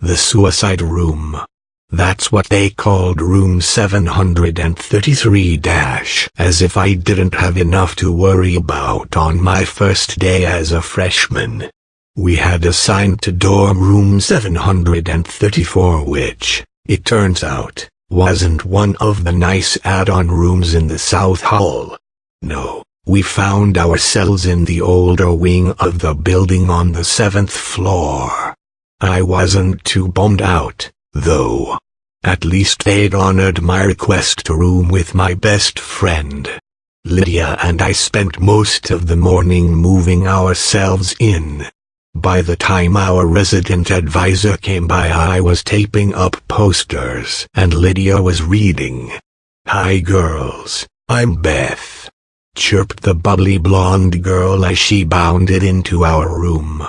The suicide room. That's what they called room 733 - as if I didn't have enough to worry about on my first day as a freshman. We had assigned to dorm room 734, which, it turns out, wasn't one of the nice add-on rooms in the South Hall. No, we found ourselves in the older wing of the building on the 7th floor. I wasn't too bummed out, though. At least they'd honored my request to room with my best friend. Lydia and I spent most of the morning moving ourselves in. By the time our resident advisor came by, I was taping up posters and Lydia was reading. "Hi girls, I'm Beth," chirped the bubbly blonde girl as she bounded into our room.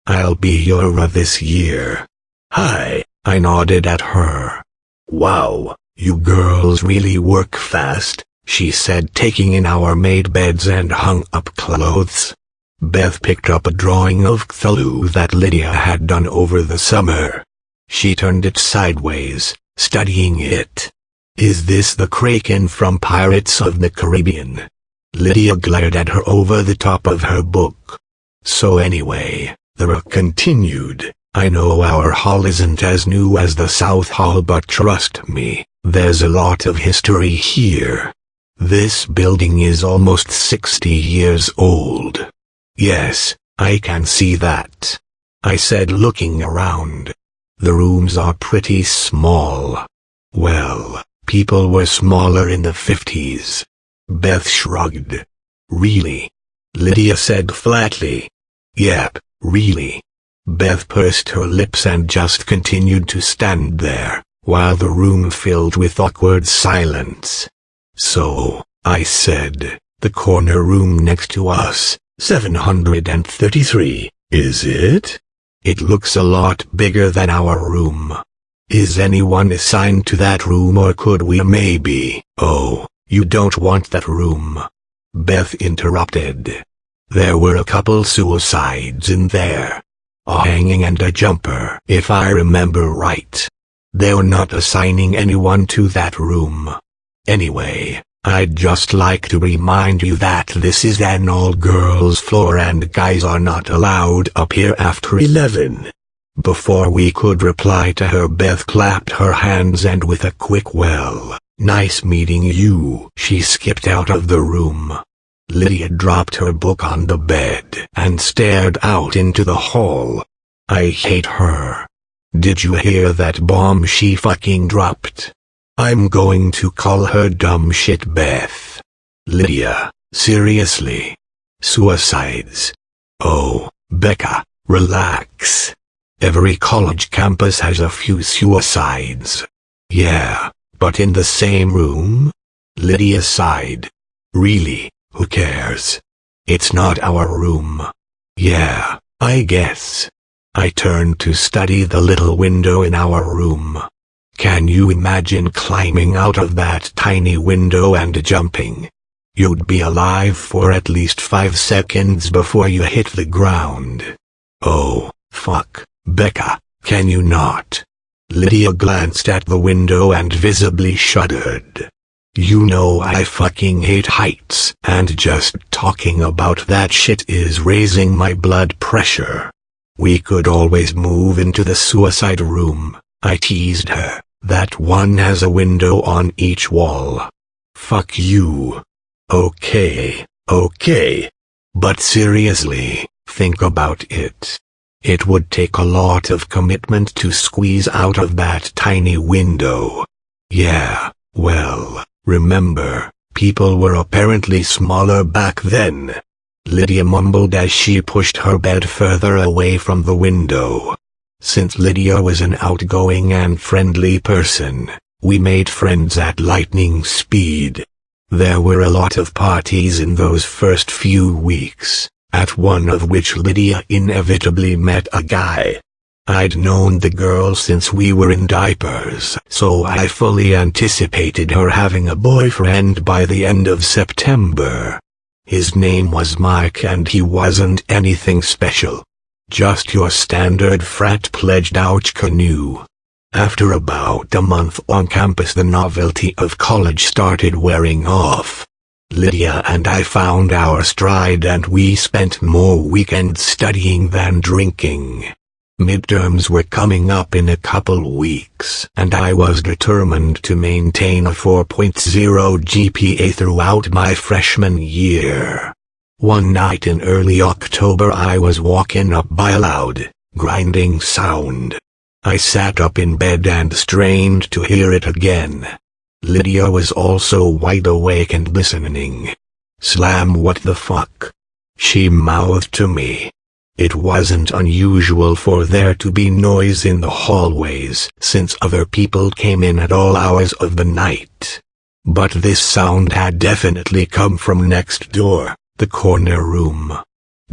"I'll be your this year." "Hi," I nodded at her. "Wow, you girls really work fast," she said, taking in our made beds and hung up clothes. Beth picked up a drawing of Cthulhu that Lydia had done over the summer. She turned it sideways, studying it. "Is this the Kraken from Pirates of the Caribbean?" Lydia glared at her over the top of her book. "So anyway," the rook continued, "I know our hall isn't as new as the South Hall, but trust me, there's a lot of history here. This building is almost 60 years old." "Yes, I can see that," I said, looking around. "The rooms are pretty small." "Well, people were smaller in the 50s. Beth shrugged. "Really?" Lydia said flatly. "Yep, really." Beth pursed her lips and just continued to stand there, while the room filled with awkward silence. "So," I said, "the corner room next to us, 733, is it? It looks a lot bigger than our room. Is anyone assigned to that room, or could we maybe—" "Oh, you don't want that room," Beth interrupted. "There were a couple suicides in there. A hanging and a jumper, if I remember right. They're not assigning anyone to that room. Anyway, I'd just like to remind you that this is an all-girls floor and guys are not allowed up here after 11. Before we could reply to her, Beth clapped her hands and with a quick "Well, nice meeting you," she skipped out of the room. Lydia dropped her book on the bed and stared out into the hall. "I hate her. Did you hear that bomb she fucking dropped? I'm going to call her dumb shit, Beth." "Lydia, seriously? Suicides? Oh, Becca, relax. Every college campus has a few suicides." "Yeah, but in the same room?" Lydia sighed. "Really? Who cares? It's not our room." "Yeah, I guess." I turned to study the little window in our room. Can you imagine climbing out of that tiny window and jumping? You'd be alive for at least 5 seconds before you hit the ground. "Oh, fuck, Becca, can you not?" Lydia glanced at the window and visibly shuddered. "You know I fucking hate heights, and just talking about that shit is raising my blood pressure." "We could always move into the suicide room," I teased her. "That one has a window on each wall." "Fuck you." Okay. But seriously, think about it. It would take a lot of commitment to squeeze out of that tiny window. "Yeah, well, remember, people were apparently smaller back then," Lydia mumbled as she pushed her bed further away from the window. Since Lydia was an outgoing and friendly person, we made friends at lightning speed. There were a lot of parties in those first few weeks, at one of which Lydia inevitably met a guy. I'd known the girl since we were in diapers, so I fully anticipated her having a boyfriend by the end of September. His name was Mike and he wasn't anything special. Just your standard frat pledged ouch canoe. After about a month on campus, the novelty of college started wearing off. Lydia and I found our stride and we spent more weekends studying than drinking. Midterms were coming up in a couple weeks, and I was determined to maintain a 4.0 GPA throughout my freshman year. One night in early October I was woken up by a loud, grinding sound. I sat up in bed and strained to hear it again. Lydia was also wide awake and listening. "Slam, what the fuck?" she mouthed to me. It wasn't unusual for there to be noise in the hallways, since other people came in at all hours of the night. But this sound had definitely come from next door, the corner room.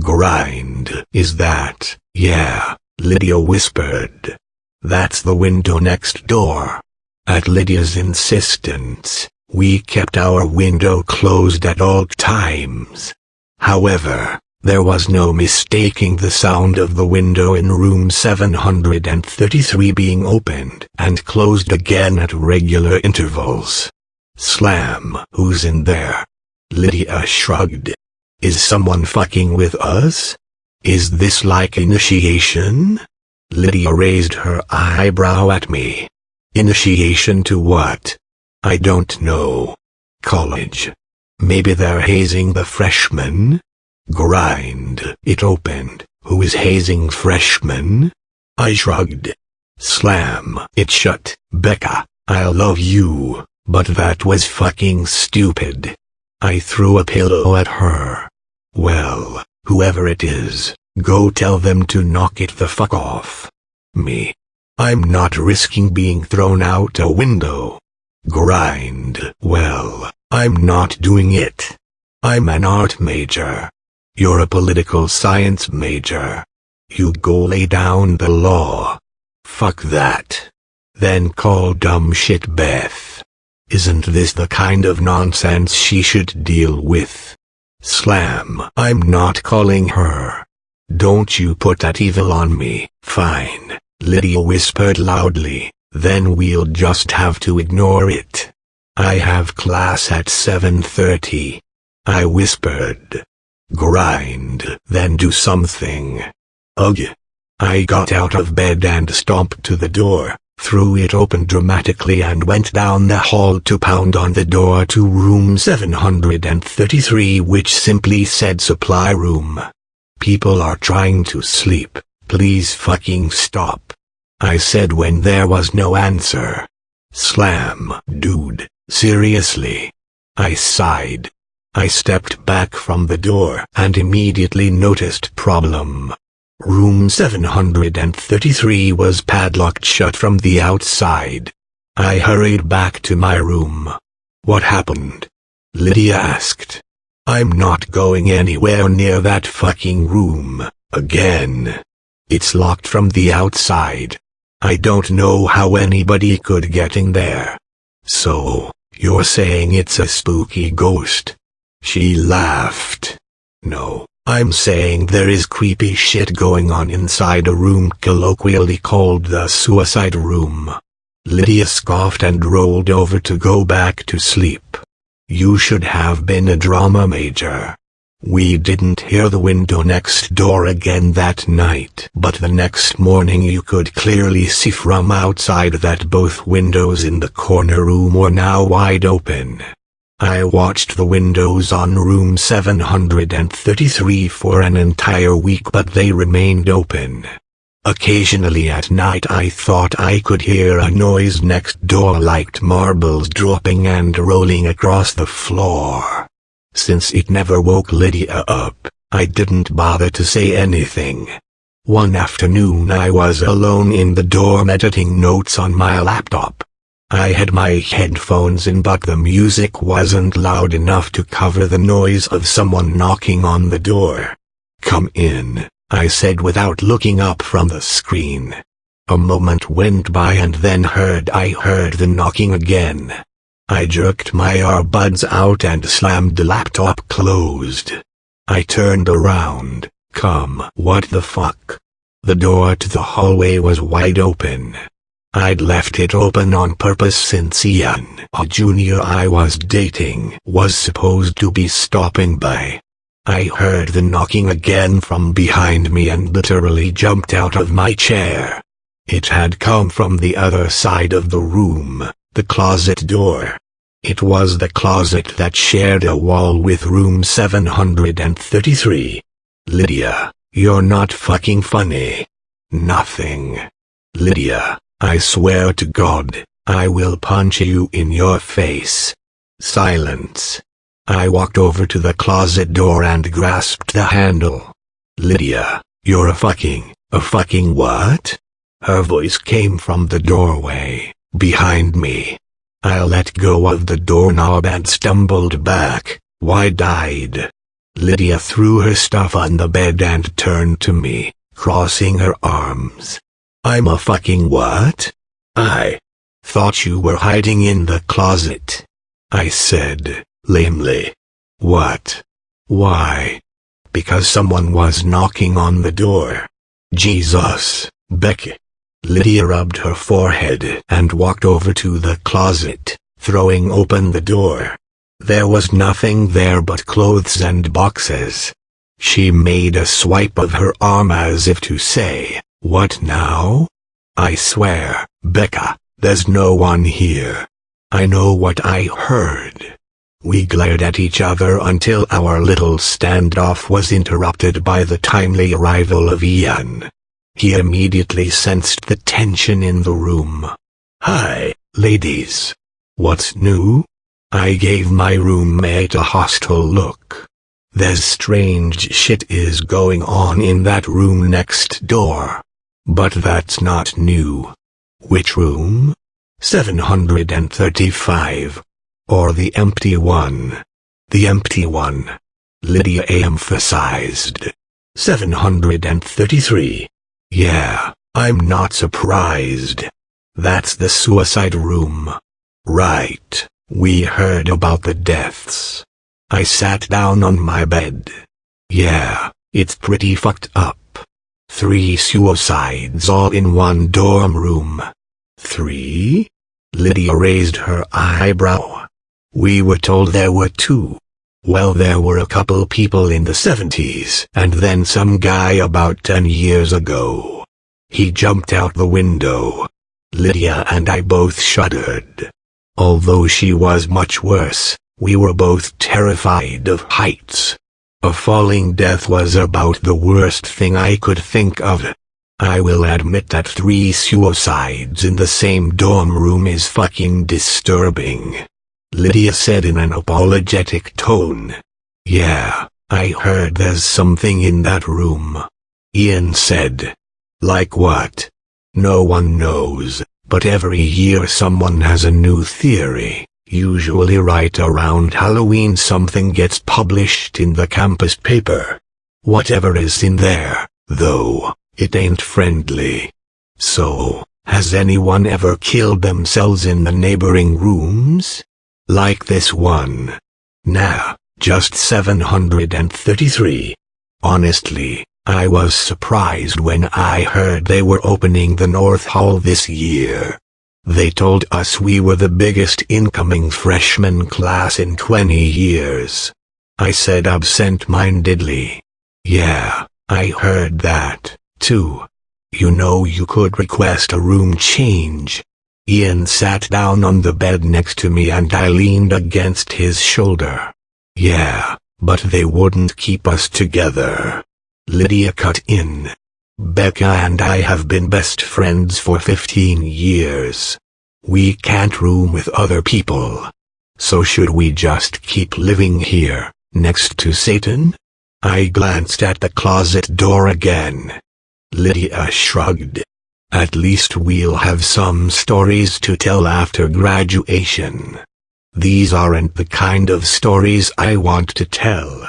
"Grind, is that?" "Yeah," Lydia whispered. "That's the window next door." At Lydia's insistence, we kept our window closed at all times. However, there was no mistaking the sound of the window in room 733 being opened and closed again at regular intervals. "Slam, who's in there?" Lydia shrugged. "Is someone fucking with us? Is this like initiation?" Lydia raised her eyebrow at me. "Initiation to what?" "I don't know. College. Maybe they're hazing the freshmen?" "Grind, it opened. Who is hazing freshmen?" I shrugged. "Slam, it shut. Becca, I love you, but that was fucking stupid." I threw a pillow at her. "Well, whoever it is, go tell them to knock it the fuck off." "Me? I'm not risking being thrown out a window." "Grind, well, I'm not doing it. I'm an art major. You're a political science major. You go lay down the law." "Fuck that. Then call dumb shit Beth. Isn't this the kind of nonsense she should deal with?" "Slam, I'm not calling her. Don't you put that evil on me." "Fine," Lydia whispered loudly, "then we'll just have to ignore it." "I have class at 7:30. I whispered. "Grind, then do something." "Ugh." I got out of bed and stomped to the door, threw it open dramatically and went down the hall to pound on the door to room 733, which simply said supply room. "People are trying to sleep, please fucking stop," I said when there was no answer. "Slam, dude, seriously." I sighed. I stepped back from the door and immediately noticed problem. Room 733 was padlocked shut from the outside. I hurried back to my room. "What happened?" Lydia asked. "I'm not going anywhere near that fucking room again. It's locked from the outside. I don't know how anybody could get in there." "So, you're saying it's a spooky ghost?" She laughed. "No, I'm saying there is creepy shit going on inside a room colloquially called the suicide room." Lydia scoffed and rolled over to go back to sleep. "You should have been a drama major." We didn't hear the window next door again that night, but the next morning you could clearly see from outside that both windows in the corner room were now wide open. I watched the windows on room 733 for an entire week, but they remained open. Occasionally at night I thought I could hear a noise next door, like marbles dropping and rolling across the floor. Since it never woke Lydia up, I didn't bother to say anything. One afternoon I was alone in the dorm editing notes on my laptop. I had my headphones in, but the music wasn't loud enough to cover the noise of someone knocking on the door. "Come in," I said without looking up from the screen. A moment went by and then I heard the knocking again. I jerked my earbuds out and slammed the laptop closed. I turned around. "Come, what the fuck?" The door to the hallway was wide open. I'd left it open on purpose since Ian, a junior I was dating, was supposed to be stopping by. I heard the knocking again from behind me and literally jumped out of my chair. It had come from the other side of the room, the closet door. It was the closet that shared a wall with room 733. Lydia, you're not fucking funny. Nothing. Lydia, I swear to God, I will punch you in your face. Silence. I walked over to the closet door and grasped the handle. Lydia, you're a fucking what? Her voice came from the doorway, behind me. I let go of the doorknob and stumbled back, wide-eyed. Lydia threw her stuff on the bed and turned to me, crossing her arms. I'm a fucking what? I thought you were hiding in the closet, I said, lamely. What? Why? Because someone was knocking on the door. Jesus, Becky. Lydia rubbed her forehead and walked over to the closet, throwing open the door. There was nothing there but clothes and boxes. She made a swipe of her arm as if to say, what now? I swear, Becca, there's no one here. I know what I heard. We glared at each other until our little standoff was interrupted by the timely arrival of Ian. He immediately sensed the tension in the room. Hi, ladies. What's new? I gave my roommate a hostile look. There's strange shit is going on in that room next door. But that's not new. Which room? 735. Or the empty one. The empty one. Lydia emphasized. 733. Yeah, I'm not surprised. That's the suicide room. Right, we heard about the deaths. I sat down on my bed. Yeah, it's pretty fucked up. 3 suicides all in one dorm room. 3? Lydia raised her eyebrow. We were told there were 2. Well, there were a couple people in the 70s, and then some guy about 10 years ago. He jumped out the window. Lydia and I both shuddered. Although she was much worse, we were both terrified of heights. A falling death was about the worst thing I could think of. I will admit that 3 suicides in the same dorm room is fucking disturbing. Lydia said in an apologetic tone. Yeah, I heard there's something in that room. Ian said. Like what? No one knows, but every year someone has a new theory. Usually right around Halloween something gets published in the campus paper. Whatever is in there, though, it ain't friendly. So, has anyone ever killed themselves in the neighboring rooms? Like this one? Nah, just 733. Honestly, I was surprised when I heard they were opening the North Hall this year. They told us we were the biggest incoming freshman class in 20 years. I said absent-mindedly. Yeah, I heard that, too. You know you could request a room change. Ian sat down on the bed next to me and I leaned against his shoulder. Yeah, but they wouldn't keep us together. Lydia cut in. Becca and I have been best friends for 15 years. We can't room with other people. So should we just keep living here, next to Satan? I glanced at the closet door again. Lydia shrugged. At least we'll have some stories to tell after graduation. These aren't the kind of stories I want to tell.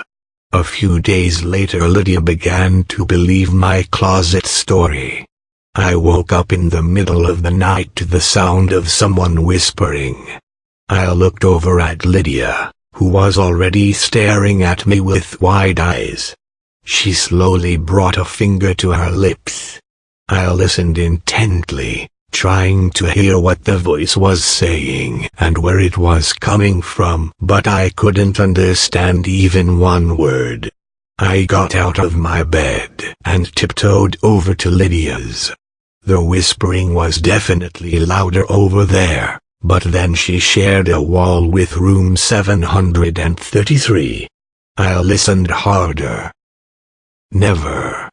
A few days later Lydia began to believe my closet story. I woke up in the middle of the night to the sound of someone whispering. I looked over at Lydia, who was already staring at me with wide eyes. She slowly brought a finger to her lips, I listened intently, trying to hear what the voice was saying and where it was coming from, but I couldn't understand even one word. I got out of my bed and tiptoed over to Lydia's. The whispering was definitely louder over there, but then she shared a wall with room 733. I listened harder. Never.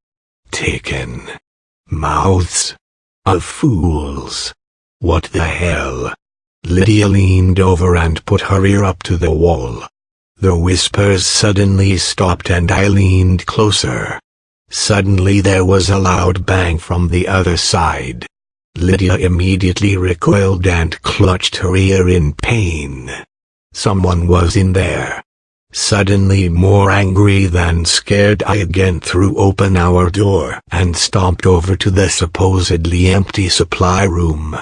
Taken. Mouths. Of fools. What the hell? Lydia leaned over and put her ear up to the wall. The whispers suddenly stopped and I leaned closer. Suddenly there was a loud bang from the other side. Lydia immediately recoiled and clutched her ear in pain. Someone was in there. Suddenly more angry than scared, I again threw open our door and stomped over to the supposedly empty supply room.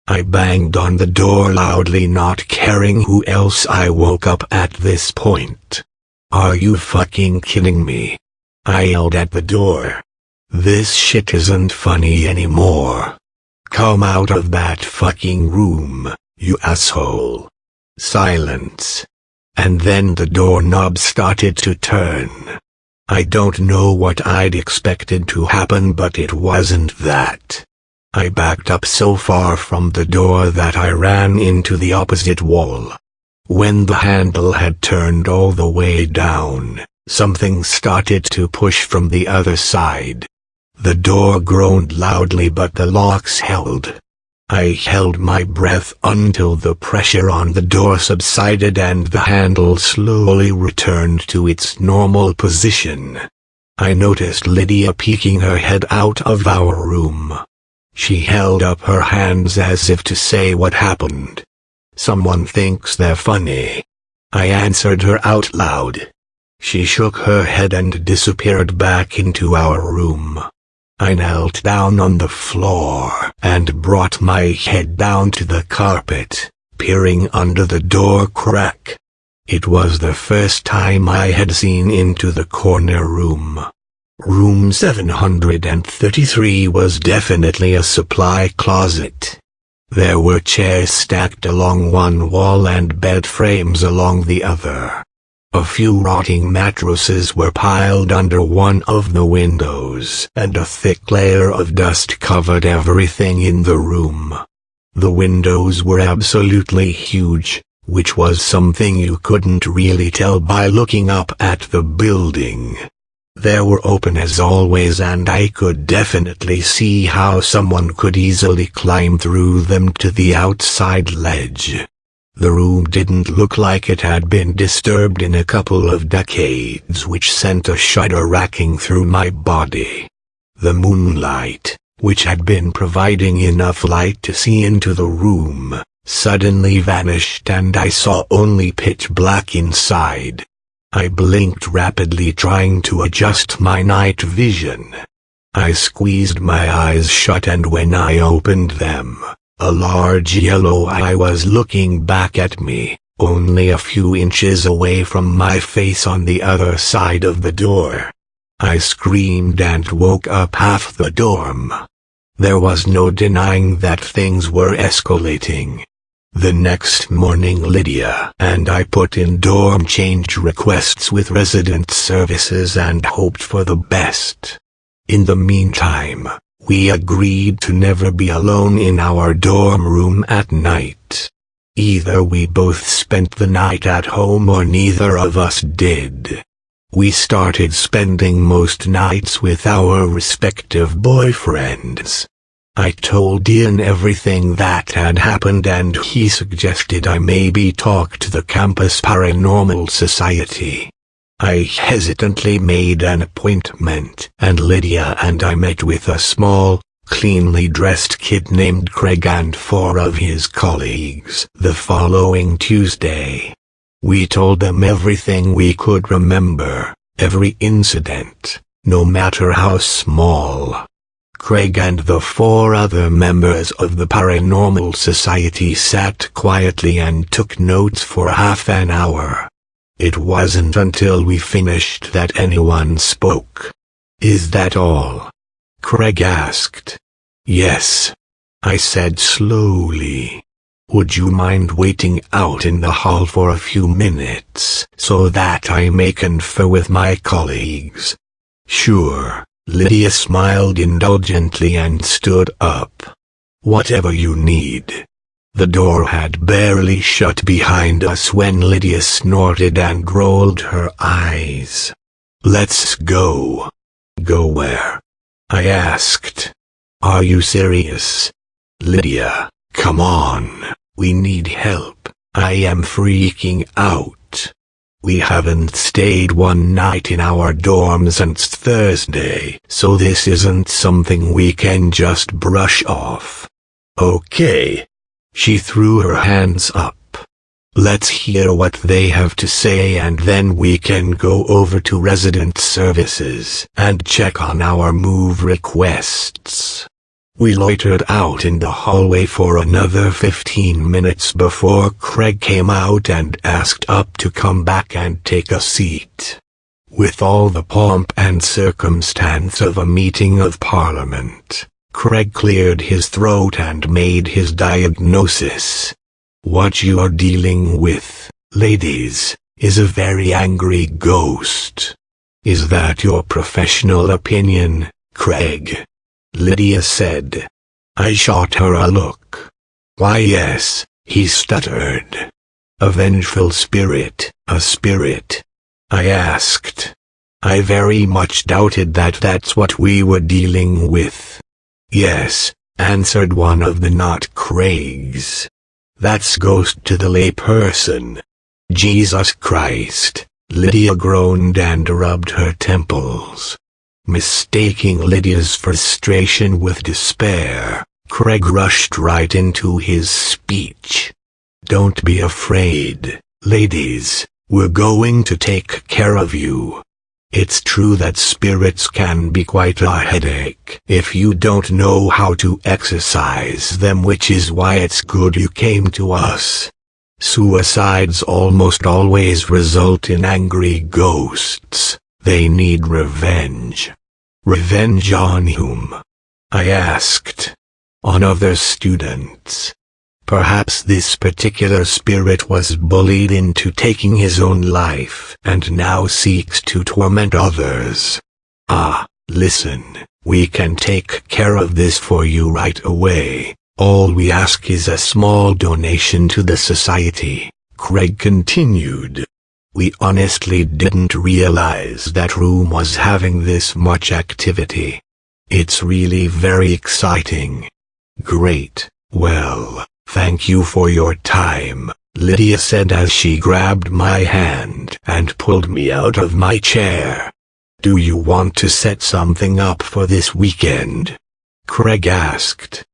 I banged on the door loudly, not caring who else I woke up at this point. Are you fucking kidding me? I yelled at the door. This shit isn't funny anymore. Come out of that fucking room, you asshole. Silence. And then the doorknob started to turn. I don't know what I'd expected to happen, but it wasn't that. I backed up so far from the door that I ran into the opposite wall. When the handle had turned all the way down, something started to push from the other side. The door groaned loudly, but the locks held. I held my breath until the pressure on the door subsided and the handle slowly returned to its normal position. I noticed Lydia peeking her head out of our room. She held up her hands as if to say, "What happened?" "Someone thinks they're funny," I answered her out loud. She shook her head and disappeared back into our room. I knelt down on the floor and brought my head down to the carpet, peering under the door crack. It was the first time I had seen into the corner room. Room 733 was definitely a supply closet. There were chairs stacked along one wall and bed frames along the other. A few rotting mattresses were piled under one of the windows, and a thick layer of dust covered everything in the room. The windows were absolutely huge, which was something you couldn't really tell by looking up at the building. They were open as always, and I could definitely see how someone could easily climb through them to the outside ledge. The room didn't look like it had been disturbed in a couple of decades, which sent a shudder racking through my body. The moonlight, which had been providing enough light to see into the room, suddenly vanished and I saw only pitch black inside. I blinked rapidly, trying to adjust my night vision. I squeezed my eyes shut, and when I opened them, a large yellow eye was looking back at me, only a few inches away from my face on the other side of the door. I screamed and woke up half the dorm. There was no denying that things were escalating. The next morning, Lydia and I put in dorm change requests with resident services and hoped for the best. In the meantime, we agreed to never be alone in our dorm room at night. Either we both spent the night at home or neither of us did. We started spending most nights with our respective boyfriends. I told Ian everything that had happened, and he suggested I maybe talk to the campus paranormal society. I hesitantly made an appointment, and Lydia and I met with a small, cleanly dressed kid named Craig and 4 of his colleagues the following Tuesday. We told them everything we could remember, every incident, no matter how small. Craig and the 4 other members of the Paranormal Society sat quietly and took notes for half an hour. It wasn't until we finished that anyone spoke. "Is that all?" Craig asked. Yes, I said slowly. Would you mind waiting out in the hall for a few minutes so that I may confer with my colleagues? Sure. Lydia smiled indulgently and stood up. Whatever you need. The door had barely shut behind us when Lydia snorted and rolled her eyes. Let's go. Go where? I asked. Are you serious? Lydia, come on. We need help. I am freaking out. We haven't stayed one night in our dorm since Thursday, so this isn't something we can just brush off. Okay. She threw her hands up. Let's hear what they have to say and then we can go over to resident services and check on our move requests. We loitered out in the hallway for another 15 minutes before Craig came out and asked us to come back and take a seat. With all the pomp and circumstance of a meeting of Parliament, Craig cleared his throat and made his diagnosis. What you are dealing with, ladies, is a very angry ghost. Is that your professional opinion, Craig? Lydia said. I shot her a look. Why yes, he stuttered. A vengeful spirit, a spirit? I asked. I very much doubted that that's what we were dealing with. Yes, answered one of the not Craigs. That's ghost to the layperson. Jesus Christ, Lydia groaned and rubbed her temples. Mistaking Lydia's frustration with despair, Craig rushed right into his speech. Don't be afraid, ladies, we're going to take care of you. It's true that spirits can be quite a headache if you don't know how to exorcise them, which is why it's good you came to us. Suicides almost always result in angry ghosts. They need revenge. Revenge on whom? I asked. On other students. Perhaps this particular spirit was bullied into taking his own life and now seeks to torment others. Ah, listen, we can take care of this for you right away. All we ask is a small donation to the society, Craig continued. We honestly didn't realize that room was having this much activity. It's really very exciting. Great, well, thank you for your time, Lydia said as she grabbed my hand and pulled me out of my chair. Do you want to set something up for this weekend? Craig asked.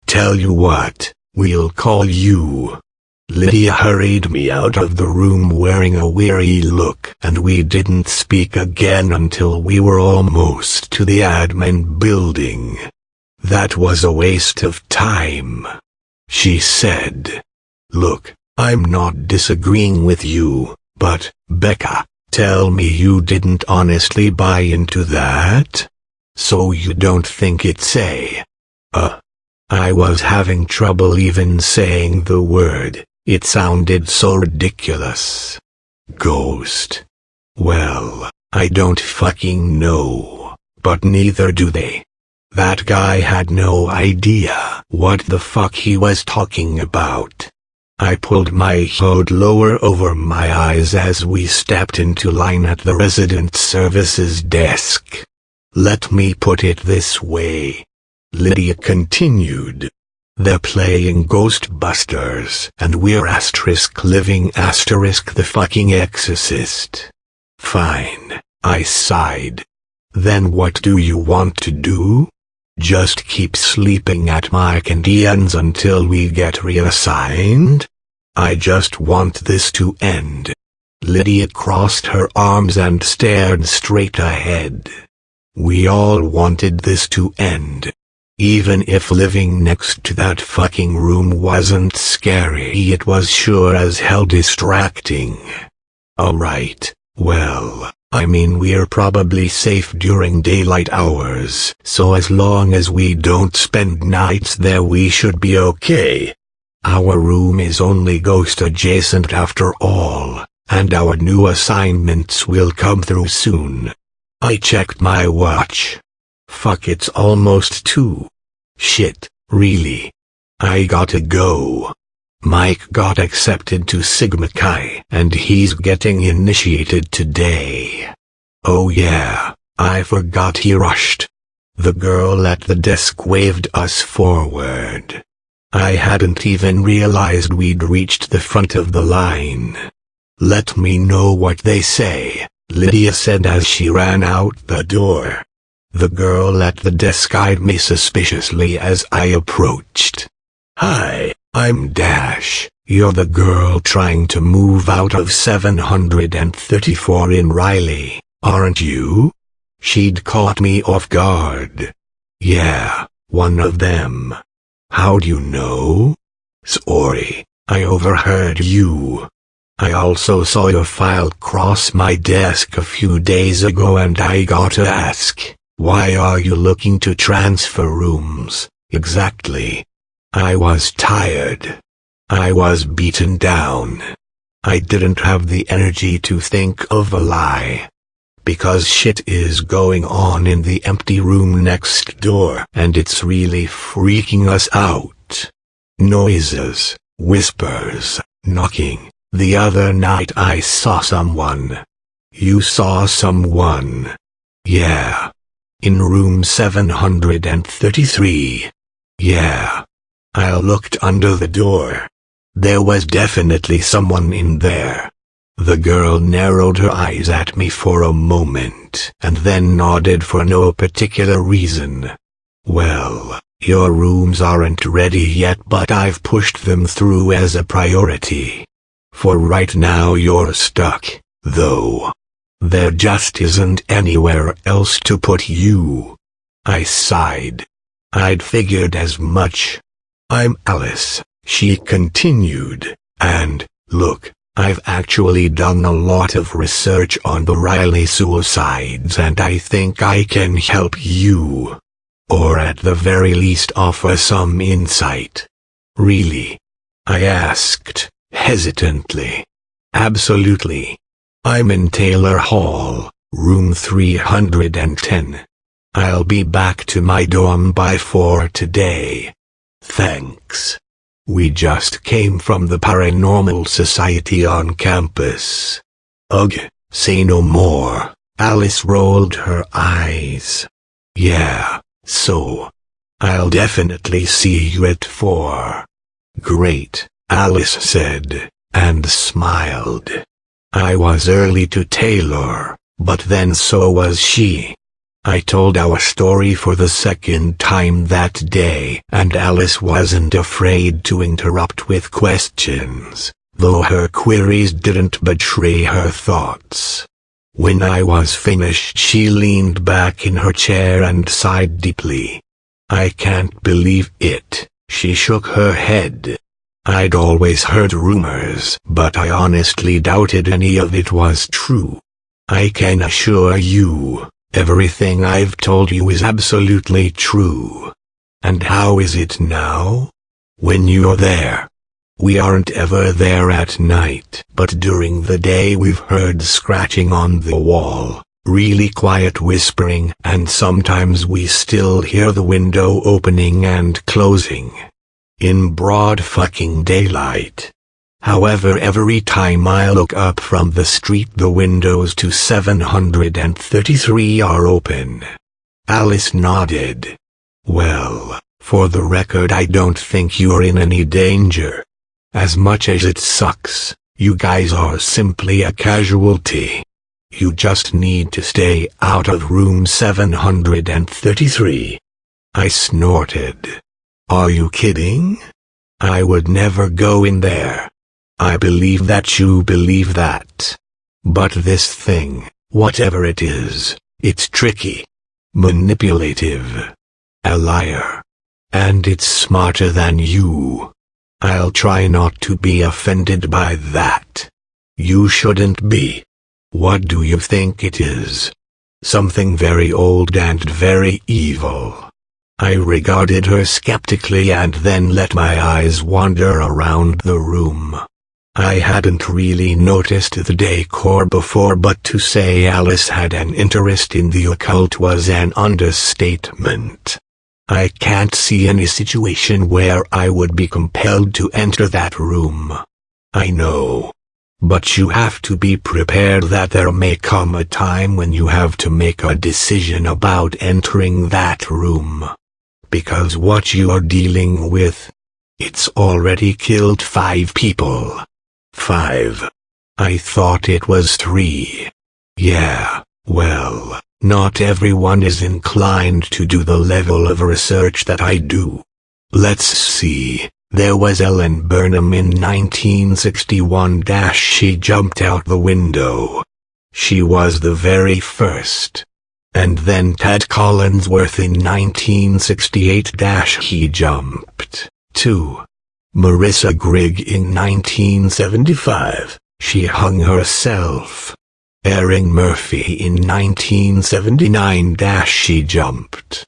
Tell you what, we'll call you. Lydia hurried me out of the room wearing a weary look, and we didn't speak again until we were almost to the admin building. That was a waste of time, she said. Look, I'm not disagreeing with you, but, Becca, tell me you didn't honestly buy into that? So you don't think it's I was having trouble even saying the word. It sounded so ridiculous. Ghost. Well, I don't fucking know, but neither do they. That guy had no idea what the fuck he was talking about. I pulled my hood lower over my eyes as we stepped into line at the resident services desk. Let me put it this way, Lydia continued. They're playing Ghostbusters, and we're living the fucking Exorcist. Fine, I sighed. Then what do you want to do? Just keep sleeping at Mike and Ian's until we get reassigned? I just want this to end. Lydia crossed her arms and stared straight ahead. We all wanted this to end. Even if living next to that fucking room wasn't scary, it was sure as hell distracting. Alright, well, I mean, we're probably safe during daylight hours, so as long as we don't spend nights there we should be okay. Our room is only ghost adjacent after all, and our new assignments will come through soon. I checked my watch. Fuck, it's almost 2. Shit, really? I gotta go. Mike got accepted to Sigma Chi, and he's getting initiated today. Oh yeah, I forgot he rushed. The girl at the desk waved us forward. I hadn't even realized we'd reached the front of the line. Let me know what they say, Lydia said as she ran out the door. The girl at the desk eyed me suspiciously as I approached. Hi, I'm Dash. You're the girl trying to move out of 734 in Riley, aren't you? She'd caught me off guard. Yeah, one of them. How'd you know? Sorry, I overheard you. I also saw your file cross my desk a few days ago and I gotta ask, why are you looking to transfer rooms, exactly? I was tired. I was beaten down. I didn't have the energy to think of a lie. Because shit is going on in the empty room next door and it's really freaking us out. Noises, whispers, knocking. The other night I saw someone. You saw someone? Yeah. In room 733. Yeah. I looked under the door. There was definitely someone in there. The girl narrowed her eyes at me for a moment and then nodded for no particular reason. Well, your rooms aren't ready yet, but I've pushed them through as a priority. For right now you're stuck, though. There just isn't anywhere else to put you. I sighed. I'd figured as much. I'm Alice, she continued, and, look, I've actually done a lot of research on the Riley suicides and I think I can help you. Or at the very least offer some insight. Really? I asked, hesitantly. Absolutely. I'm in Taylor Hall, room 310. I'll be back to my dorm by 4 today. Thanks. We just came from the Paranormal Society on campus. Ugh, say no more. Alice rolled her eyes. Yeah, so. I'll definitely see you at 4. Great, Alice said, and smiled. I was early to Taylor, but then so was she. I told our story for the second time that day, and Alice wasn't afraid to interrupt with questions, though her queries didn't betray her thoughts. When I was finished, she leaned back in her chair and sighed deeply. I can't believe it, she shook her head. I'd always heard rumors, but I honestly doubted any of it was true. I can assure you, everything I've told you is absolutely true. And how is it now? When you're there? We aren't ever there at night, but during the day we've heard scratching on the wall, really quiet whispering, and sometimes we still hear the window opening and closing. In broad fucking daylight. However, every time I look up from the street the windows to 733 are open. Alice nodded. Well, for the record, I don't think you're in any danger. As much as it sucks, you guys are simply a casualty. You just need to stay out of room 733. I snorted. Are you kidding? I would never go in there. I believe that you believe that. But this thing, whatever it is, it's tricky. Manipulative. A liar. And it's smarter than you. I'll try not to be offended by that. You shouldn't be. What do you think it is? Something very old and very evil. I regarded her skeptically and then let my eyes wander around the room. I hadn't really noticed the decor before, but to say Alice had an interest in the occult was an understatement. I can't see any situation where I would be compelled to enter that room. I know. But you have to be prepared that there may come a time when you have to make a decision about entering that room. Because what you are dealing with, it's already killed 5 people. 5. I thought it was 3. Yeah, well, not everyone is inclined to do the level of research that I do. Let's see, there was Ellen Burnham in 1961. She jumped out the window. She was the very first. And then Ted Collinsworth in 1968. He jumped, too. Marissa Grigg in 1975, she hung herself. Erin Murphy in 1979. She jumped.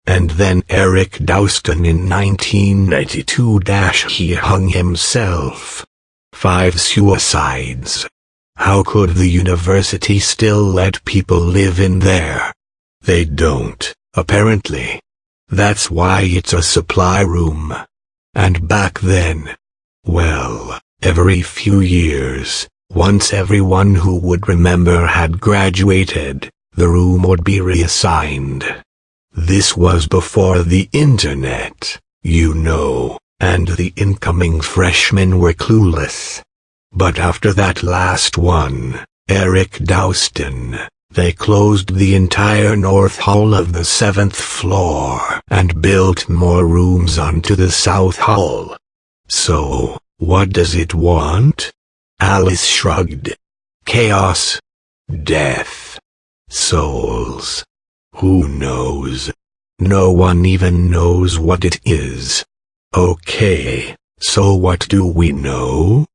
And then Eric Dowston in 1992. He hung himself. 5 suicides. How could the university still let people live in there? They don't, apparently. That's why it's a supply room. And back then, well, every few years, once everyone who would remember had graduated, the room would be reassigned. This was before the internet, you know, and the incoming freshmen were clueless. But after that last one, Eric Dowston, they closed the entire north hall of the 7th floor and built more rooms onto the south hall. So, what does it want? Alice shrugged. Chaos. Death. Souls. Who knows? No one even knows what it is. Okay, so what do we know?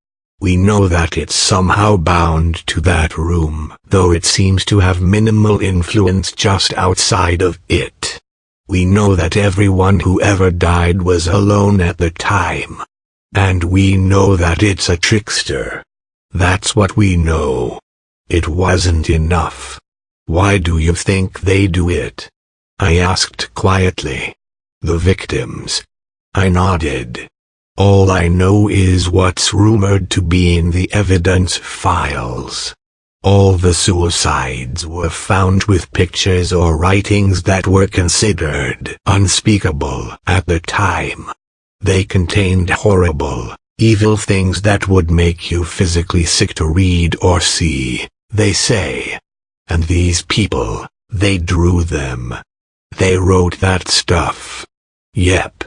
We know that it's somehow bound to that room, though it seems to have minimal influence just outside of it. We know that everyone who ever died was alone at the time. And we know that it's a trickster. That's what we know. It wasn't enough. Why do you think they do it? I asked quietly. The victims. I nodded. All I know is what's rumored to be in the evidence files. All the suicides were found with pictures or writings that were considered unspeakable at the time. They contained horrible, evil things that would make you physically sick to read or see, they say. And these people, they drew them. They wrote that stuff. Yep.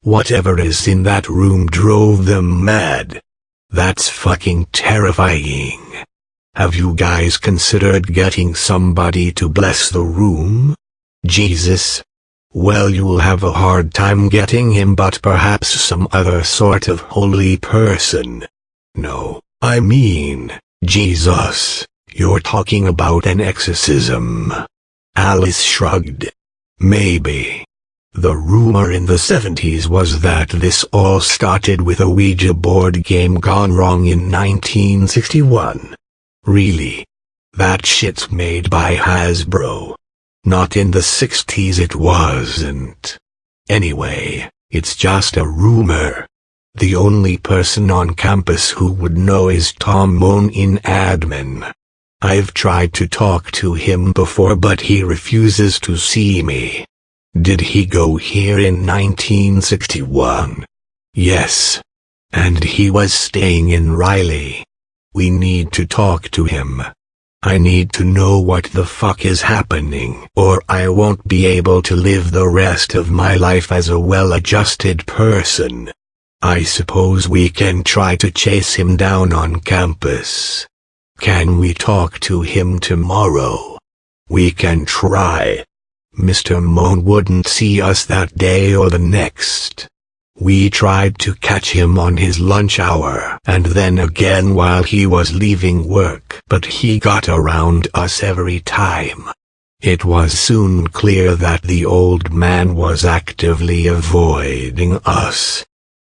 Whatever is in that room drove them mad. That's fucking terrifying. Have you guys considered getting somebody to bless the room? Jesus. Well, you'll have a hard time getting him, but perhaps some other sort of holy person. No, I mean, Jesus. You're talking about an exorcism. Alice shrugged. Maybe. The rumor in the 70s was that this all started with a Ouija board game gone wrong in 1961. Really? That shit's made by Hasbro. Not in the 60s it wasn't. Anyway, it's just a rumor. The only person on campus who would know is Tom Moan in admin. I've tried to talk to him before, but he refuses to see me. Did he go here in 1961? Yes. And he was staying in Riley. We need to talk to him. I need to know what the fuck is happening, or I won't be able to live the rest of my life as a well-adjusted person. I suppose we can try to chase him down on campus. Can we talk to him tomorrow? We can try. Mr. Moan wouldn't see us that day or the next. We tried to catch him on his lunch hour and then again while he was leaving work, but he got around us every time. It was soon clear that the old man was actively avoiding us.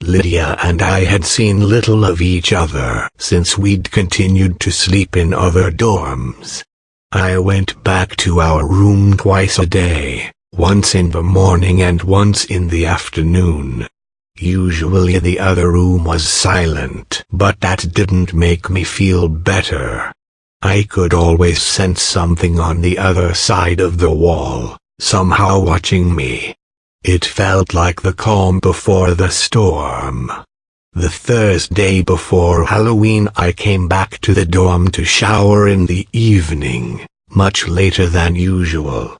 Lydia and I had seen little of each other since we'd continued to sleep in other dorms. I went back to our room twice a day, once in the morning and once in the afternoon. Usually the other room was silent, but that didn't make me feel better. I could always sense something on the other side of the wall, somehow watching me. It felt like the calm before the storm. The Thursday before Halloween I came back to the dorm to shower in the evening, much later than usual.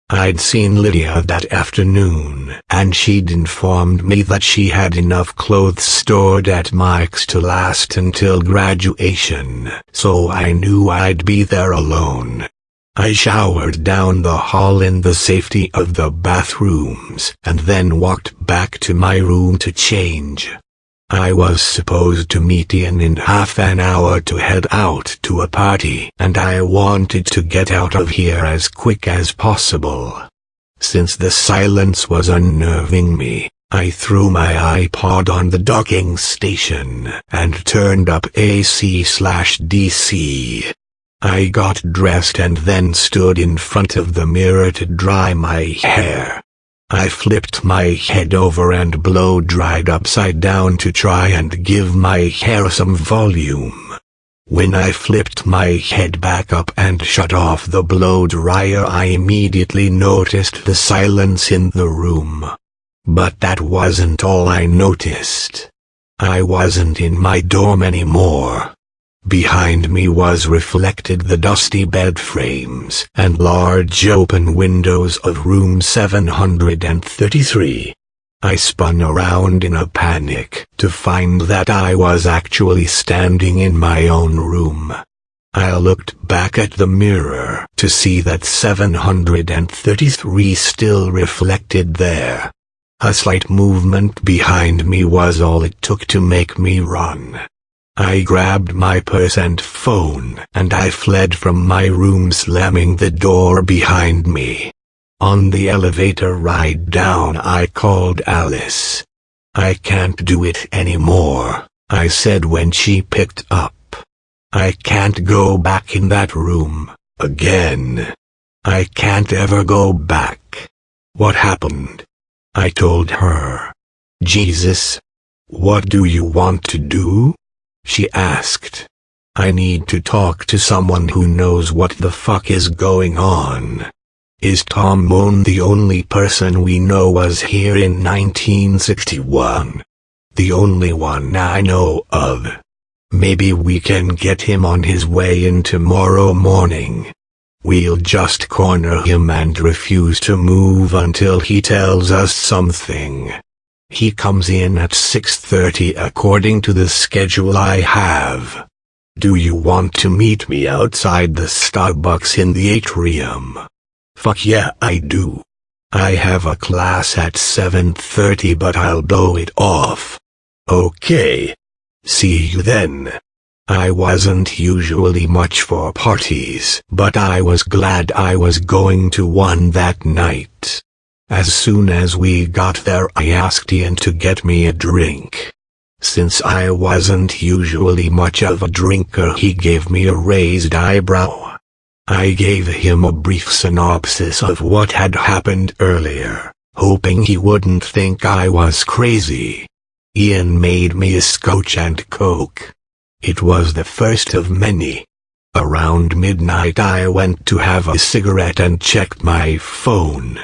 I'd seen Lydia that afternoon, and she'd informed me that she had enough clothes stored at Mike's to last until graduation, so I knew I'd be there alone. I showered down the hall in the safety of the bathrooms, and then walked back to my room to change. I was supposed to meet Ian in half an hour to head out to a party, and I wanted to get out of here as quick as possible. Since the silence was unnerving me, I threw my iPod on the docking station and turned up AC/DC. I got dressed and then stood in front of the mirror to dry my hair. I flipped my head over and blow-dried upside down to try and give my hair some volume. When I flipped my head back up and shut off the blow-dryer, I immediately noticed the silence in the room. But that wasn't all I noticed. I wasn't in my dorm anymore. Behind me was reflected the dusty bed frames and large open windows of room 733. I spun around in a panic to find that I was actually standing in my own room. I looked back at the mirror to see that 733 still reflected there. A slight movement behind me was all it took to make me run. I grabbed my purse and phone, and I fled from my room, slamming the door behind me. On the elevator ride down, I called Alice. "I can't do it anymore," I said when she picked up. "I can't go back in that room again. I can't ever go back." "What happened?" I told her. "Jesus, what do you want to do?" she asked. "I need to talk to someone who knows what the fuck is going on. Is Tom Moan the only person we know was here in 1961? The only one I know of. Maybe we can get him on his way in tomorrow morning. We'll just corner him and refuse to move until he tells us something. He comes in at 6:30 according to the schedule I have. Do you want to meet me outside the Starbucks in the atrium?" "Fuck yeah, I do. I have a class at 7:30, but I'll blow it off." "Okay. See you then." I wasn't usually much for parties, but I was glad I was going to one that night. As soon as we got there, I asked Ian to get me a drink. Since I wasn't usually much of a drinker, he gave me a raised eyebrow. I gave him a brief synopsis of what had happened earlier, hoping he wouldn't think I was crazy. Ian made me a scotch and coke. It was the first of many. Around midnight I went to have a cigarette and checked my phone.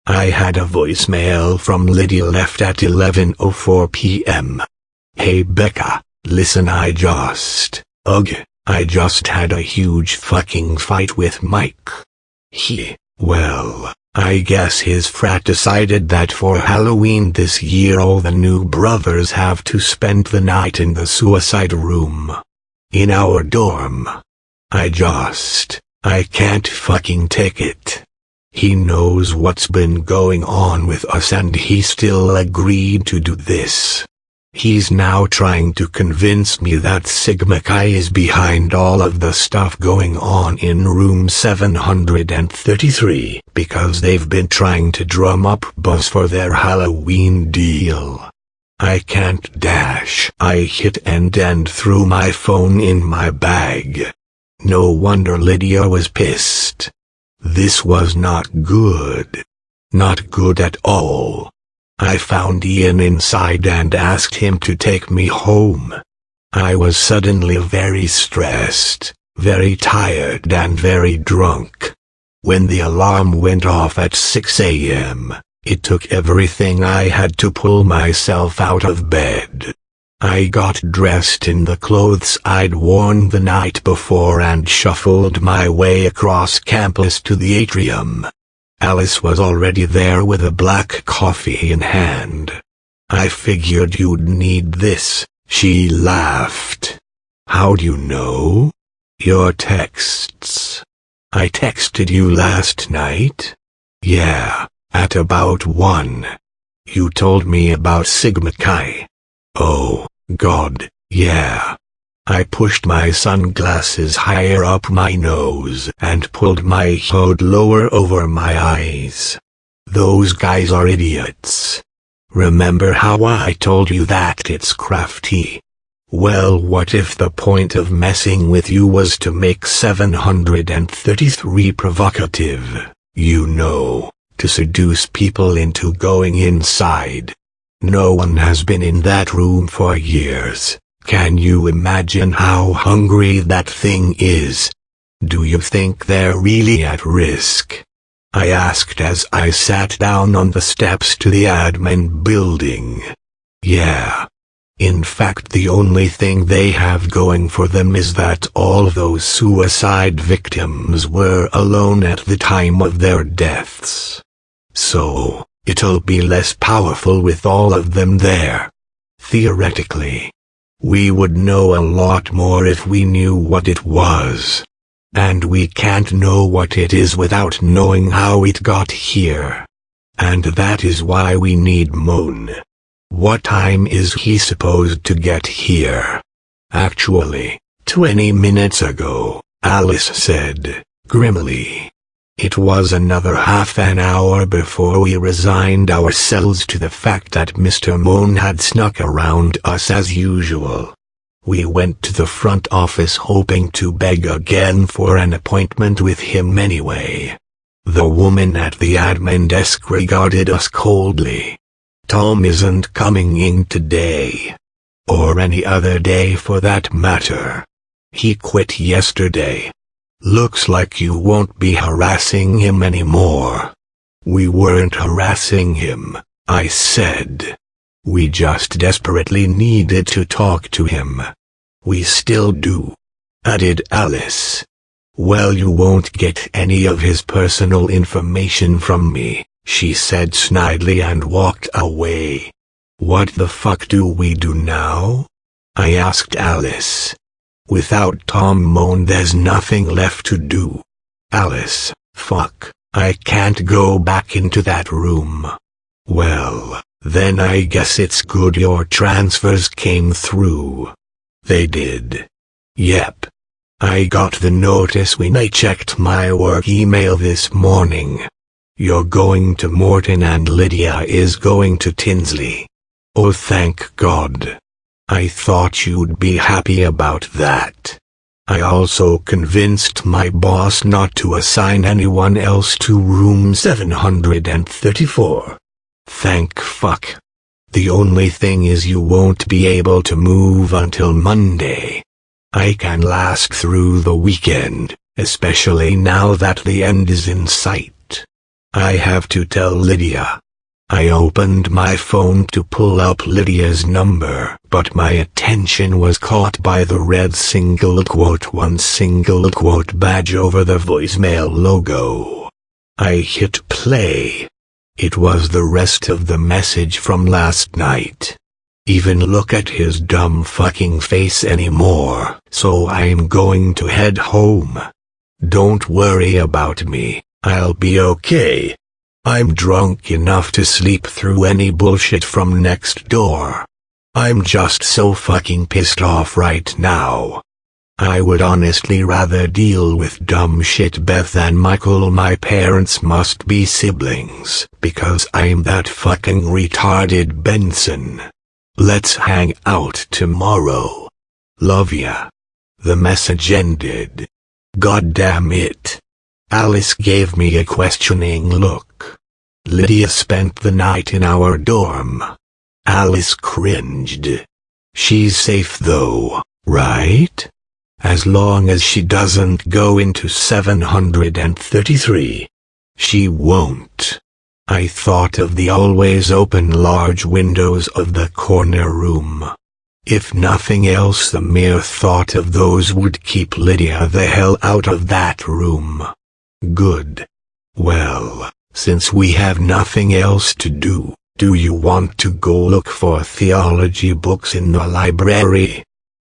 I had a voicemail from Lydia left at 11:04 p.m. "Hey Becca, listen, I just had a huge fucking fight with Mike. I guess his frat decided that for Halloween this year all the new brothers have to spend the night in the suicide room. In our dorm. I can't fucking take it. He knows what's been going on with us and he still agreed to do this. He's now trying to convince me that Sigma Chi is behind all of the stuff going on in room 733 because they've been trying to drum up buzz for their Halloween deal. I can't dash. I hit end and threw my phone in my bag. No wonder Lydia was pissed. This was not good. Not good at all. I found Ian inside and asked him to take me home. I was suddenly very stressed, very tired and very drunk. When the alarm went off at 6 a.m., it took everything I had to pull myself out of bed. I got dressed in the clothes I'd worn the night before and shuffled my way across campus to the atrium. Alice was already there with a black coffee in hand. I figured you'd need this, she laughed. How'd you know? Your texts. I texted you last night? Yeah, at about 1. You told me about Sigma Chi. Oh, God, yeah. I pushed my sunglasses higher up my nose and pulled my hood lower over my eyes. Those guys are idiots. Remember how I told you that it's crafty? Well, what if the point of messing with you was to make 733 provocative, you know, to seduce people into going inside? No one has been in that room for years. Can you imagine how hungry that thing is? Do you think they're really at risk? I asked as I sat down on the steps to the admin building. Yeah. In fact, the only thing they have going for them is that all those suicide victims were alone at the time of their deaths. So, it'll be less powerful with all of them there. Theoretically. We would know a lot more if we knew what it was. And we can't know what it is without knowing how it got here. And that is why we need Moon. What time is he supposed to get here? Actually, 20 minutes ago, Alice said, grimly. It was another half an hour before we resigned ourselves to the fact that Mr. Moon had snuck around us as usual. We went to the front office hoping to beg again for an appointment with him anyway. The woman at the admin desk regarded us coldly. Tom isn't coming in today. Or any other day for that matter. He quit yesterday. Looks like you won't be harassing him anymore. We weren't harassing him, I said. We just desperately needed to talk to him. We still do, added Alice. Well, you won't get any of his personal information from me, she said snidely and walked away. What the fuck do we do now? I asked Alice. Without Tom Moon there's nothing left to do. Alice, fuck, I can't go back into that room. Well, then I guess it's good your transfers came through. They did. Yep. I got the notice when I checked my work email this morning. You're going to Morton and Lydia is going to Tinsley. Oh, thank God. I thought you'd be happy about that. I also convinced my boss not to assign anyone else to room 734. Thank fuck. The only thing is you won't be able to move until Monday. I can last through the weekend, especially now that the end is in sight. I have to tell Lydia. I opened my phone to pull up Lydia's number, but my attention was caught by the red single quote badge over the voicemail logo. I hit play. It was the rest of the message from last night. Even look at his dumb fucking face anymore, so I'm going to head home. Don't worry about me, I'll be okay. I'm drunk enough to sleep through any bullshit from next door. I'm just so fucking pissed off right now. I would honestly rather deal with dumb shit Beth than Michael. My parents must be siblings because I'm that fucking retarded Benson. Let's hang out tomorrow. Love ya. The message ended. God damn it. Alice gave me a questioning look. Lydia spent the night in our dorm. Alice cringed. She's safe though, right? As long as she doesn't go into 733. She won't. I thought of the always open large windows of the corner room. If nothing else, the mere thought of those would keep Lydia the hell out of that room. Good. Well, since we have nothing else to do you want to go look for theology books in the library?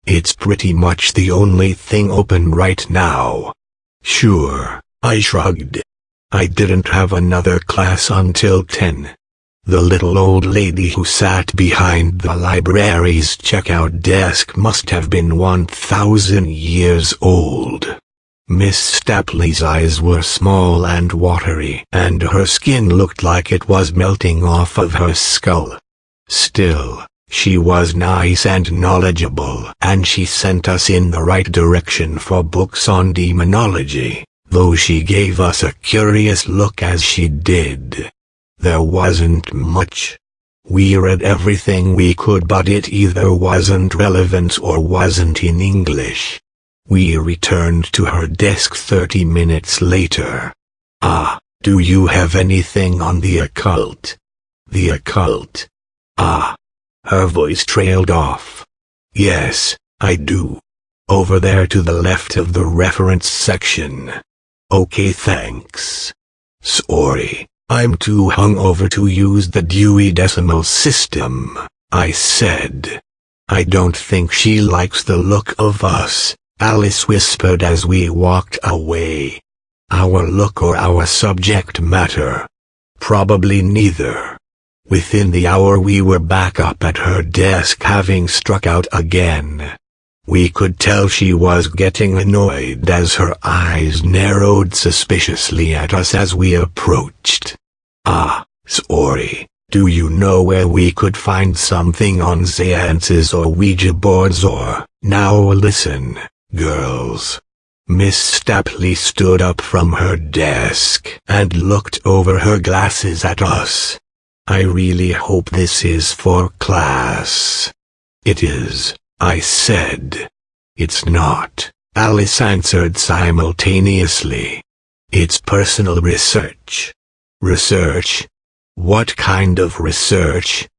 It's pretty much the only thing open right now. Sure, I shrugged. I didn't have another class until 10. The little old lady who sat behind the library's checkout desk must have been 1,000 years old. Miss Stapley's eyes were small and watery, and her skin looked like it was melting off of her skull. Still, she was nice and knowledgeable, and she sent us in the right direction for books on demonology, though she gave us a curious look as she did. There wasn't much. We read everything we could, but it either wasn't relevant or wasn't in English. We returned to her desk 30 minutes later. Do you have anything on the occult? The occult? Her voice trailed off. Yes, I do. Over there to the left of the reference section. Okay, thanks. Sorry, I'm too hungover to use the Dewey Decimal System, I said. I don't think she likes the look of us, Alice whispered as we walked away. Our look or our subject matter? Probably neither. Within the hour we were back up at her desk, having struck out again. We could tell she was getting annoyed as her eyes narrowed suspiciously at us as we approached. Sorry, do you know where we could find something on seances or Ouija boards or... Now listen, girls. Miss Stapley stood up from her desk and looked over her glasses at us. I really hope this is for class. It is, I said. It's not, Alice answered simultaneously. It's personal research. Research? What kind of research?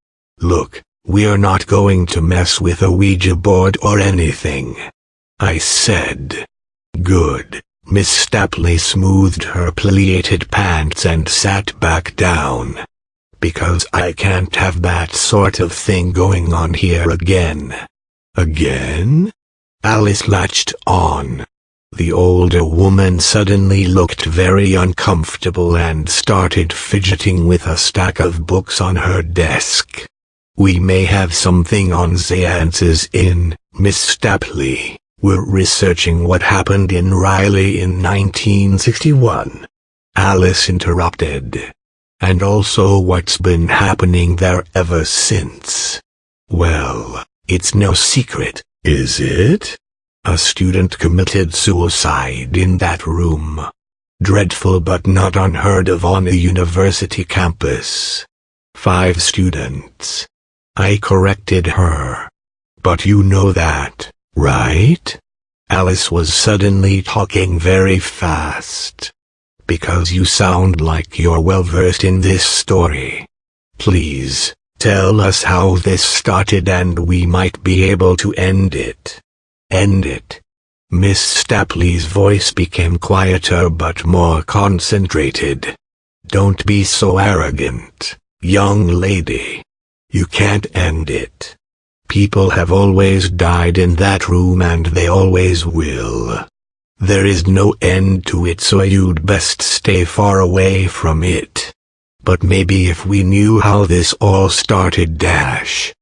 Look, we're not going to mess with a Ouija board or anything, I said. Good. Miss Stapley smoothed her pleated pants and sat back down. Because I can't have that sort of thing going on here again. Again? Alice latched on. The older woman suddenly looked very uncomfortable and started fidgeting with a stack of books on her desk. We may have something on seances in, Miss Stapley. We're researching what happened in Riley in 1961. Alice interrupted. And also what's been happening there ever since. Well, it's no secret, is it? A student committed suicide in that room. Dreadful but not unheard of on a university campus. 5 students. I corrected her. But you know that, right? Alice was suddenly talking very fast. Because you sound like you're well versed in this story. Please, tell us how this started and we might be able to end it. End it. Miss Stapley's voice became quieter but more concentrated. Don't be so arrogant, young lady. You can't end it. People have always died in that room and they always will. There is no end to it, so you'd best stay far away from it. But maybe if we knew how this all started,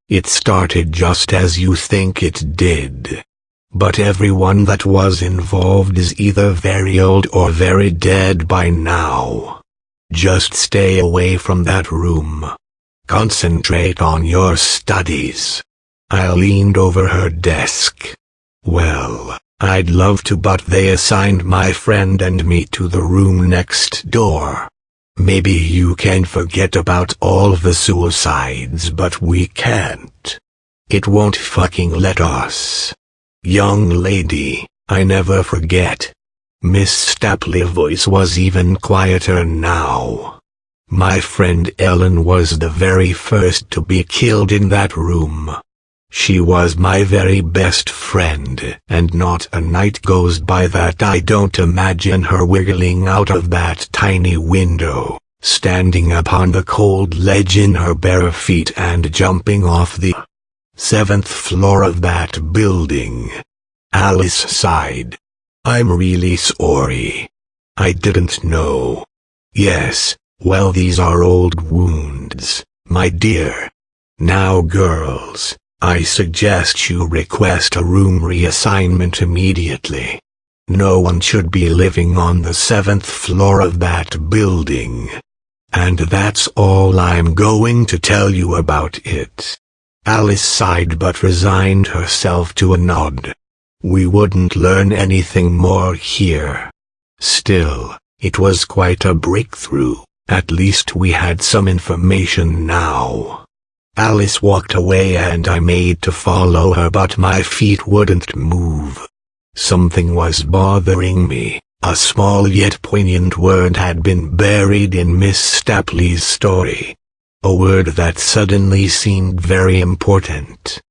it started just as you think it did. But everyone that was involved is either very old or very dead by now. Just stay away from that room. Concentrate on your studies. I leaned over her desk. Well, I'd love to, but they assigned my friend and me to the room next door. Maybe you can forget about all the suicides, but we can't. It won't fucking let us. Young lady, I never forget. Miss Stapley's voice was even quieter now. My friend Ellen was the very first to be killed in that room. She was my very best friend, and not a night goes by that I don't imagine her wiggling out of that tiny window, standing upon the cold ledge in her bare feet and jumping off the 7th floor of that building. Alice sighed. I'm really sorry. I didn't know. Yes, well, these are old wounds, my dear. Now girls, I suggest you request a room reassignment immediately. No one should be living on the 7th floor of that building. And that's all I'm going to tell you about it. Alice sighed but resigned herself to a nod. We wouldn't learn anything more here. Still, it was quite a breakthrough. At least we had some information now. Alice walked away and I made to follow her, but my feet wouldn't move. Something was bothering me. A small yet poignant word had been buried in Miss Stapley's story. A word that suddenly seemed very important.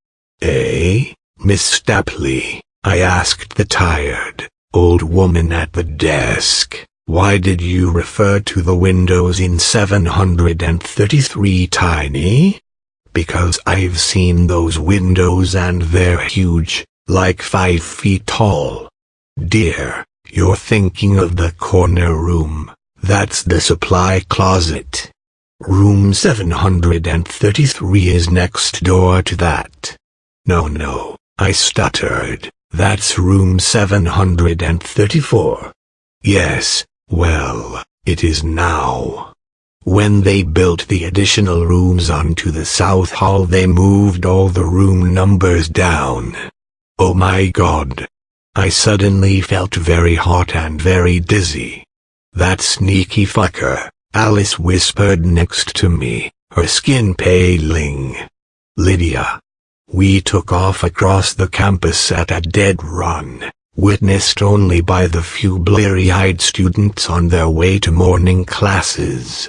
Eh, Miss Stapley? I asked the tired, old woman at the desk. Why did you refer to the windows in 733 tiny? Because I've seen those windows and they're huge, like 5 feet tall. Dear, you're thinking of the corner room. That's the supply closet. Room 733 is next door to that. No, I stuttered. That's room 734. Yes, well, it is now. When they built the additional rooms onto the south hall, they moved all the room numbers down. Oh my God. I suddenly felt very hot and very dizzy. That sneaky fucker, Alice whispered next to me, her skin paling. Lydia. We took off across the campus at a dead run, witnessed only by the few bleary-eyed students on their way to morning classes.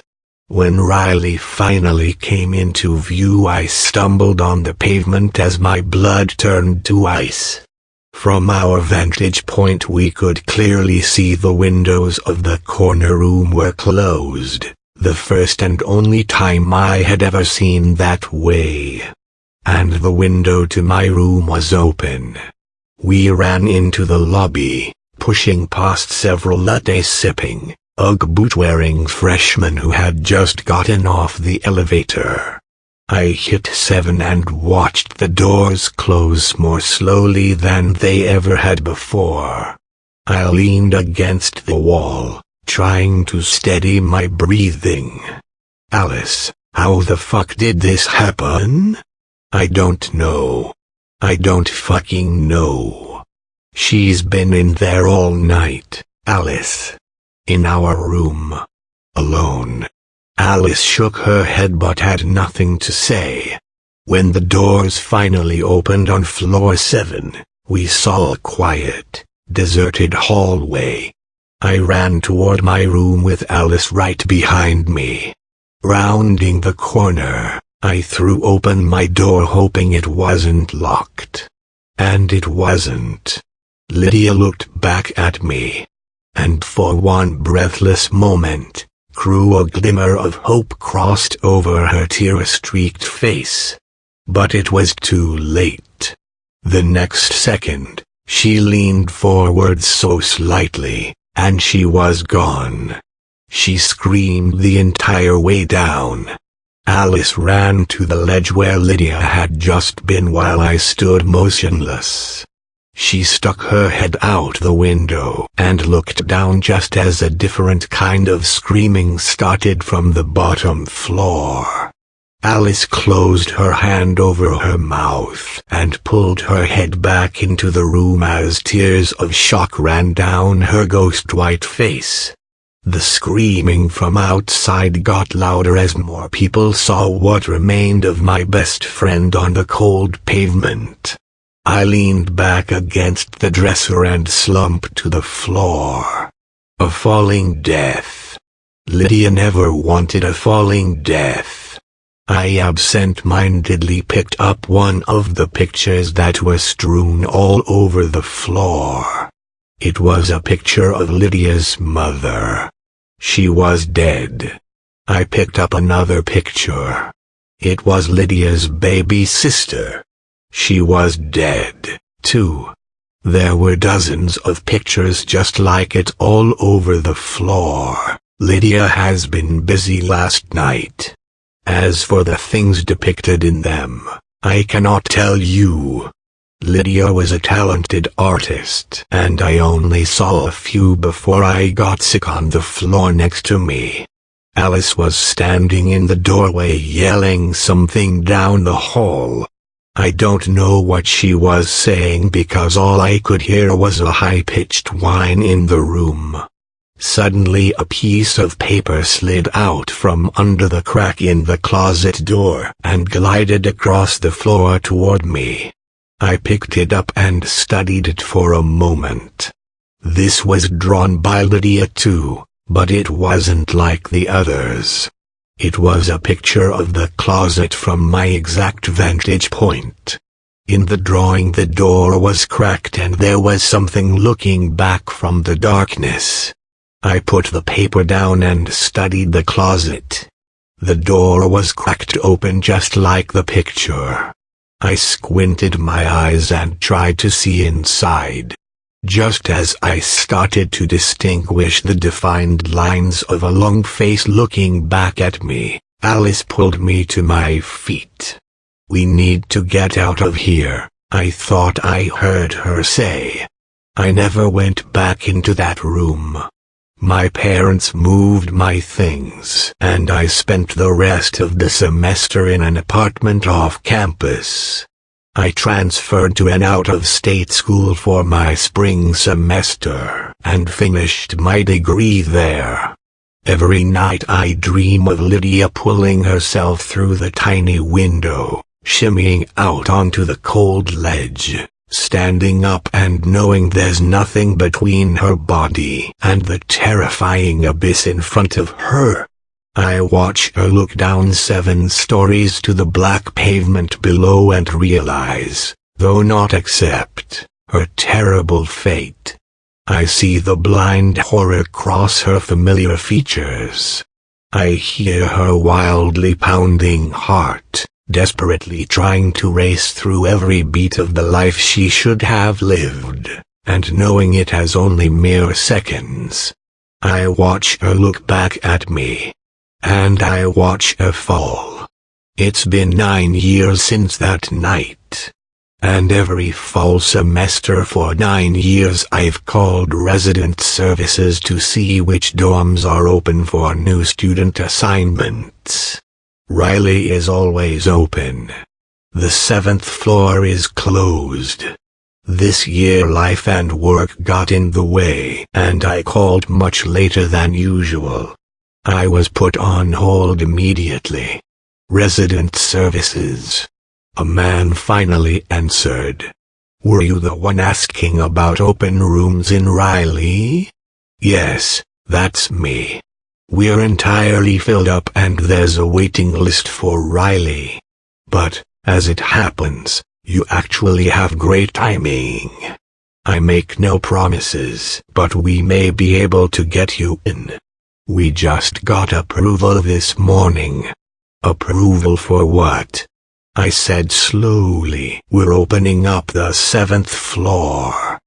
When Riley finally came into view, I stumbled on the pavement as my blood turned to ice. From our vantage point we could clearly see the windows of the corner room were closed, the first and only time I had ever seen that way. And the window to my room was open. We ran into the lobby, pushing past several latte-sipping, Ugg boot-wearing freshmen who had just gotten off the elevator. I hit 7 and watched the doors close more slowly than they ever had before. I leaned against the wall, trying to steady my breathing. Alice, how the fuck did this happen? I don't know. I don't fucking know. She's been in there all night, Alice. In our room. Alone. Alice shook her head but had nothing to say. When the doors finally opened on floor 7, we saw a quiet, deserted hallway. I ran toward my room with Alice right behind me. Rounding the corner, I threw open my door hoping it wasn't locked. And it wasn't. Lydia looked back at me. And for one breathless moment, a glimmer of hope crossed over her tear-streaked face. But it was too late. The next second, She leaned forward so slightly, and she was gone. She screamed the entire way down. Alice ran to the ledge where Lydia had just been while I stood motionless. She stuck her head out the window and looked down just as a different kind of screaming started from the bottom floor. Alice closed her hand over her mouth and pulled her head back into the room as tears of shock ran down her ghost-white face. The screaming from outside got louder as more people saw what remained of my best friend on the cold pavement. I leaned back against the dresser and slumped to the floor. A falling death. Lydia never wanted a falling death. I absent-mindedly picked up one of the pictures that were strewn all over the floor. It was a picture of Lydia's mother. She was dead. I picked up another picture. It was Lydia's baby sister. She was dead, too. There were dozens of pictures just like it all over the floor. Lydia has been busy last night. As for the things depicted in them, I cannot tell you. Lydia was a talented artist, and I only saw a few before I got sick on the floor next to me. Alice was standing in the doorway yelling something down the hall. I don't know what she was saying because all I could hear was a high-pitched whine in the room. Suddenly a piece of paper slid out from under the crack in the closet door and glided across the floor toward me. I picked it up and studied it for a moment. This was drawn by Lydia too, but it wasn't like the others. It was a picture of the closet from my exact vantage point. In the drawing the door was cracked and there was something looking back from the darkness. I put the paper down and studied the closet. The door was cracked open just like the picture. I squinted my eyes and tried to see inside. Just as I started to distinguish the defined lines of a long face looking back at me, Alice pulled me to my feet. "We need to get out of here," I thought I heard her say. I never went back into that room. My parents moved my things, and I spent the rest of the semester in an apartment off campus. I transferred to an out-of-state school for my spring semester, and finished my degree there. Every night I dream of Lydia pulling herself through the tiny window, shimmying out onto the cold ledge, standing up and knowing there's nothing between her body and the terrifying abyss in front of her. I watch her look down 7 stories to the black pavement below and realize, though not accept, her terrible fate. I see the blind horror cross her familiar features. I hear her wildly pounding heart, desperately trying to race through every beat of the life she should have lived, and knowing it has only mere seconds. I watch her look back at me, and I watch her fall. It's been 9 years since that night, and every fall semester for 9 years I've called resident services to see which dorms are open for new student assignments. Riley is always open. The 7th floor is closed. This year life and work got in the way, and I called much later than usual. I was put on hold immediately. Resident services. A man finally answered. "Were you the one asking about open rooms in Riley?" "Yes, that's me. We're entirely filled up and there's a waiting list for Riley. But, as it happens, you actually have great timing. I make no promises, but we may be able to get you in. We just got approval this morning." "Approval for what?" I said slowly. We're opening up the 7th floor.